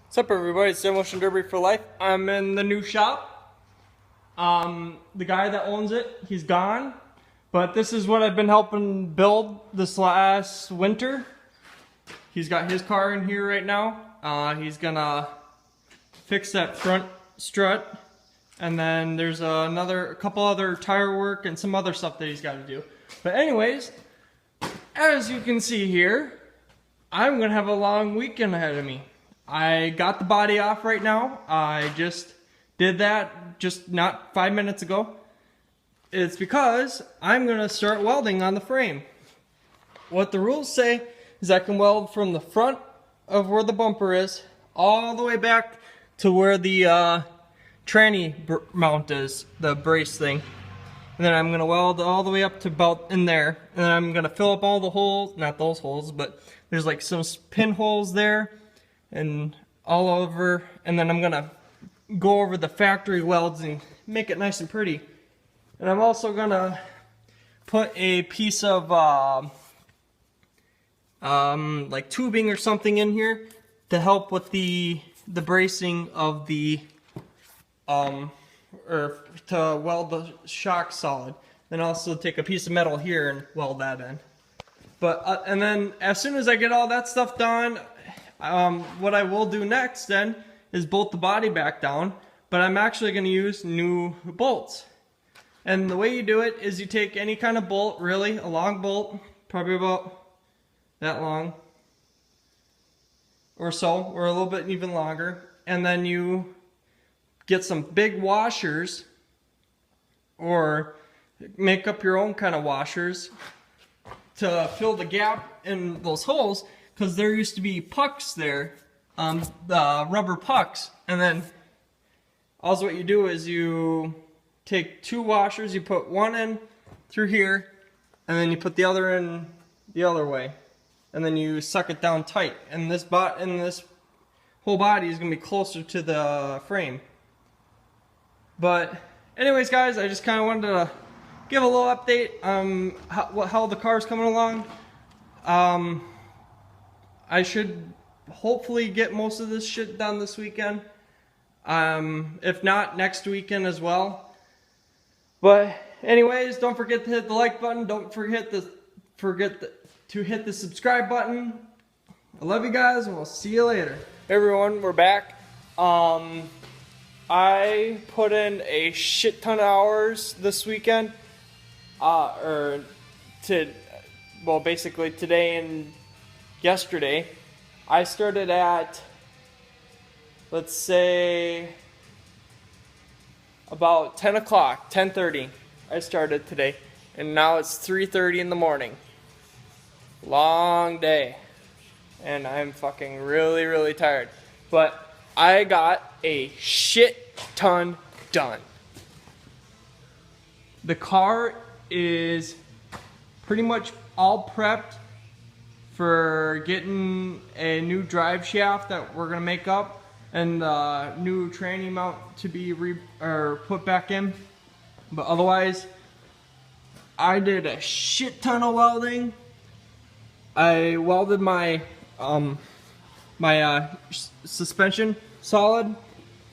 What's up, everybody? It's Demolition Derby for life. I'm in the new shop. The guy that owns it, he's gone. But this is what I've been helping build this last winter. He's got his car in here right now. He's gonna fix that front strut. And then there's a couple other tire work and some other stuff that he's got to do. But anyways, as you can see here, I'm gonna have a long weekend ahead of me. I got the body off right now. I just did that just not 5 minutes ago. It's because I'm gonna start welding on the frame. What the rules say is I can weld from the front of where the bumper is all the way back to where the tranny mount is, the brace thing. And then I'm gonna weld all the way up to about in there. And then I'm gonna fill up all the holes, not those holes, but there's like some pinholes there and all over. And then I'm gonna go over the factory welds and make it nice and pretty. And I'm also gonna put a piece of like tubing or something in here to help with the bracing of the or to weld the shock solid. Then also take a piece of metal here and weld that in. But and then as soon as I get all that stuff done, what I will do next then is bolt the body back down. But I'm actually going to use new bolts. And the way you do it is you take any kind of bolt, really, a long bolt, probably about that long or so, or a little bit even longer, and then you get some big washers or make up your own kind of washers to fill the gap in those holes, because there used to be pucks there, the rubber pucks. And then also what you do is you take two washers, you put one in through here, and then you put the other in the other way, and then you suck it down tight. And this whole body is going to be closer to the frame. But anyways, guys, I just kind of wanted to give a little update on how the car's coming along. I should hopefully get most of this shit done this weekend. If not, next weekend as well. But anyways, don't forget to hit the like button. Don't forget to hit the subscribe button. I love you guys, and we'll see you later. Hey everyone, we're back. I put in a shit ton of hours this weekend, basically today and yesterday. I started at, let's say, about 10 o'clock, 10:30. I started today, and now it's 3:30 in the morning. Long day, and I'm fucking really, really tired. But I got a shit ton done. The car is pretty much all prepped for getting a new drive shaft that we're gonna make up, and the new tranny mount to be put back in. But otherwise, I did a shit ton of welding. I welded my suspension solid,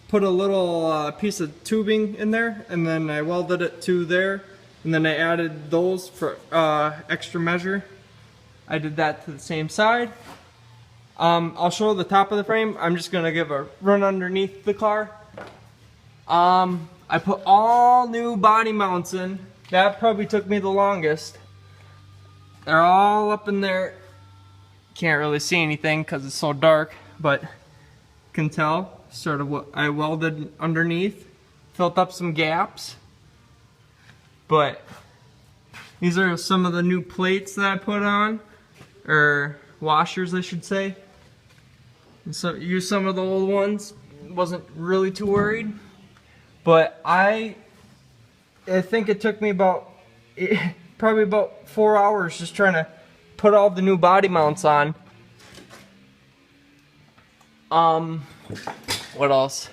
put a little piece of tubing in there, and then I welded it to there, and then I added those for extra measure. I did that to the same side. I'll show the top of the frame. I'm just gonna give a run underneath the car. I put all new body mounts in. That probably took me the longest. They're all up in there. Can't really see anything because it's so dark, but can tell sort of what I welded underneath, filled up some gaps. But these are some of the new plates that I put on, or washers I should say. And so used some of the old ones, wasn't really too worried. But I think it took me probably about 4 hours just trying to put all the new body mounts on. What else?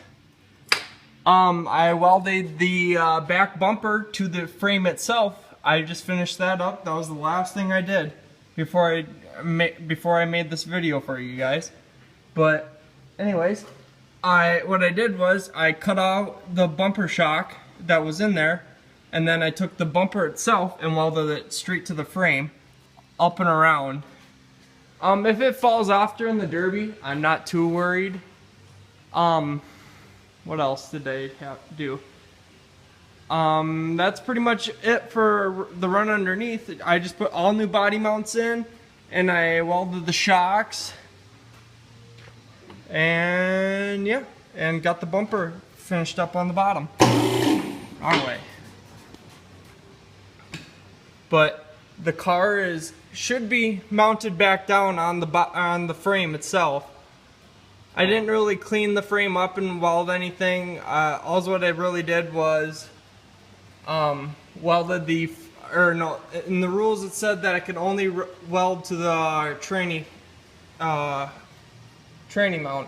I welded the back bumper to the frame itself. I just finished that up. That was the last thing I did before I made this video for you guys. But anyways, what I did was I cut out the bumper shock that was in there, and then I took the bumper itself and welded it straight to the frame, up and around. If it falls off during the derby, I'm not too worried. What else did I have to do? That's pretty much it for the run underneath. I just put all new body mounts in, and I welded the shocks, and yeah, and got the bumper finished up on the bottom. Alright. But the car should be mounted back down on the frame itself. I didn't really clean the frame up and weld anything. All what I really did was welded in the rules it said that I could only weld to the tranny mount.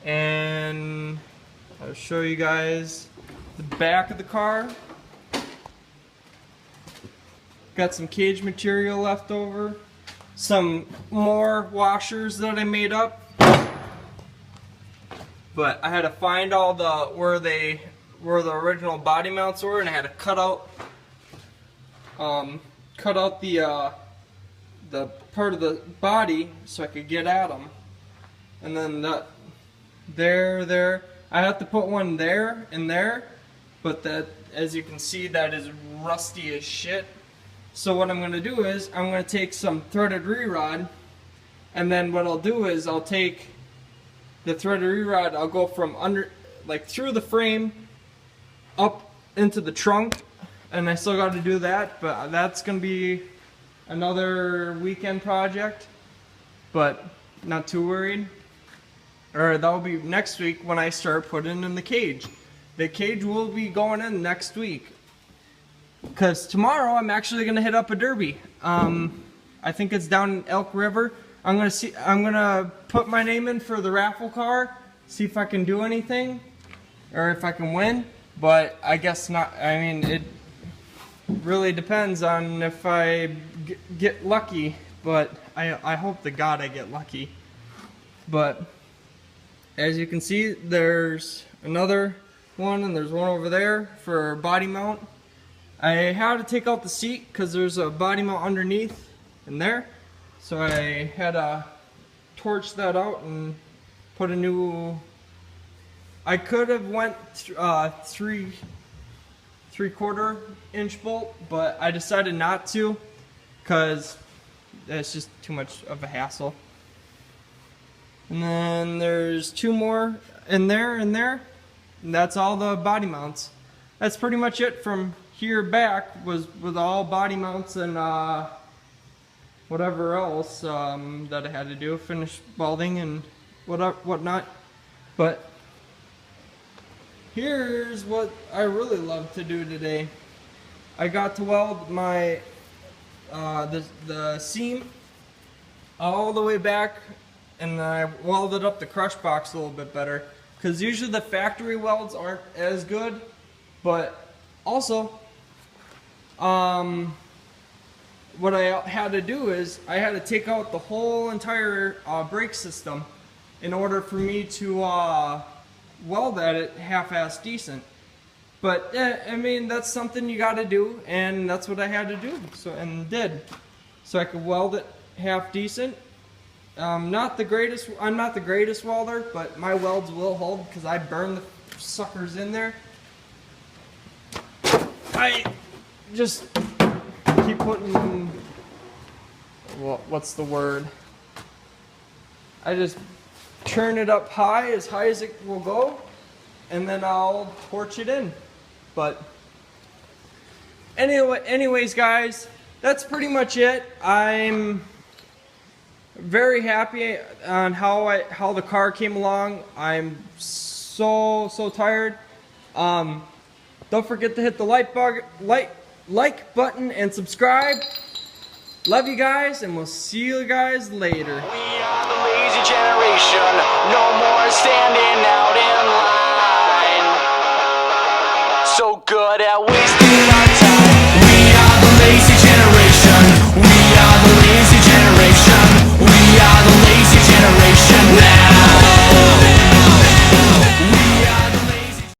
And I'll show you guys the back of the car. Got some cage material left over, some more washers that I made up, but I had to find all where the original body mounts were, and I had to cut out the part of the body so I could get at them. And then there I have to put one there and there, but that, as you can see, that is rusty as shit. So what I'm going to do is I'm going to take some threaded re-rod, and then what I'll do is I'll take the threaded re-rod, I'll go from through the frame up into the trunk, and I still got to do that, but that's going to be another weekend project, but not too worried. Or that'll be next week when I start putting in the cage. The cage will be going in next week, because tomorrow I'm actually gonna hit up a derby. I think it's down in Elk River. I'm gonna put my name in for the raffle car, see if I can do anything, or if I can win. But I guess not. I mean, it really depends on if I get lucky. But I hope to God I get lucky. But as you can see, there's another one, and there's one over there for body mount. I had to take out the seat because there's a body mount underneath in there, so I had to torch that out and put a new. I could have went 3/4 inch bolt, but I decided not to because it's just too much of a hassle. And then there's two more in there, and that's all the body mounts. That's pretty much it from here back, was with all body mounts and whatever else that I had to do, finish welding and whatnot. But here's what I really love to do today. I got to weld my the seam all the way back, and I welded up the crush box a little bit better, because usually the factory welds aren't as good. But also, what I had to do is I had to take out the whole entire brake system in order for me to weld at it half-assed decent. But I mean, that's something you got to do, and that's what I had to do. Did so I could weld it half decent. I'm not the greatest welder, but my welds will hold because I burn the suckers in there. I just keep putting, what's the word? I just turn it up as high as it will go, and then I'll torch it in. But anyways, guys, that's pretty much it. I'm very happy on how the car came along. I'm so tired. Don't forget to hit the like button and subscribe. Love you guys, and we'll see you guys later. We are the lazy generation, no more standing out in line. So good at wasting